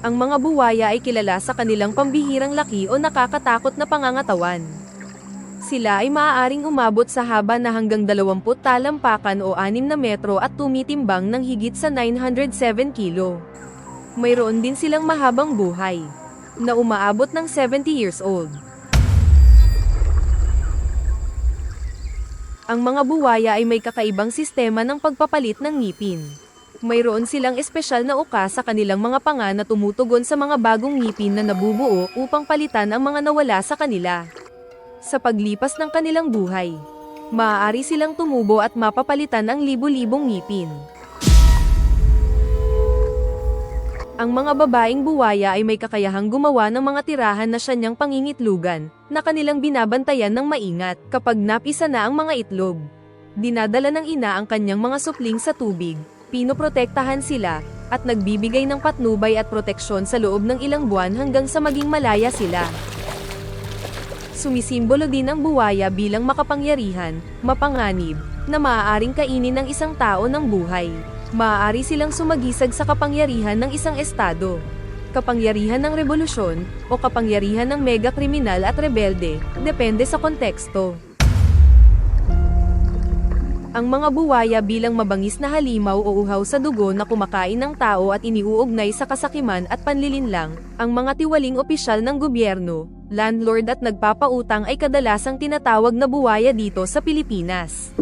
Ang mga buwaya ay kilala sa kanilang pambihirang laki o nakakatakot na pangangatawan. Sila ay maaaring umabot sa haba na hanggang 20 talampakan o 6 na metro at tumitimbang ng higit sa 907 kilo. Mayroon din silang mahabang buhay, na umaabot ng 70 years old. Ang mga buwaya ay may kakaibang sistema ng pagpapalit ng ngipin. Mayroon silang espesyal na uka sa kanilang mga panga na tumutugon sa mga bagong ngipin na nabubuo upang palitan ang mga nawala sa kanila. Sa paglipas ng kanilang buhay, maaari silang tumubo at mapapalitan ang libu-libong ngipin. Ang mga babaeng buwaya ay may kakayahang gumawa ng mga tirahan na siyang pangingitlugan, na kanilang binabantayan ng maingat kapag napisa na ang mga itlog. Dinadala ng ina ang kanyang mga supling sa tubig, pinoprotektahan sila, at nagbibigay ng patnubay at proteksyon sa loob ng ilang buwan hanggang sa maging malaya sila. Sumisimbolo din ang buwaya bilang makapangyarihan, mapanganib, na maaaring kainin ng isang tao ng buhay. Maaari silang sumagisag sa kapangyarihan ng isang estado, kapangyarihan ng revolusyon, o kapangyarihan ng mega-kriminal at rebelde, depende sa konteksto. Ang mga buwaya bilang mabangis na halimaw o uhaw sa dugo na kumakain ng tao at iniuugnay sa kasakiman at panlilinlang, ang mga tiwaling opisyal ng gobyerno, landlord at nagpapautang ay kadalasang tinatawag na buwaya dito sa Pilipinas.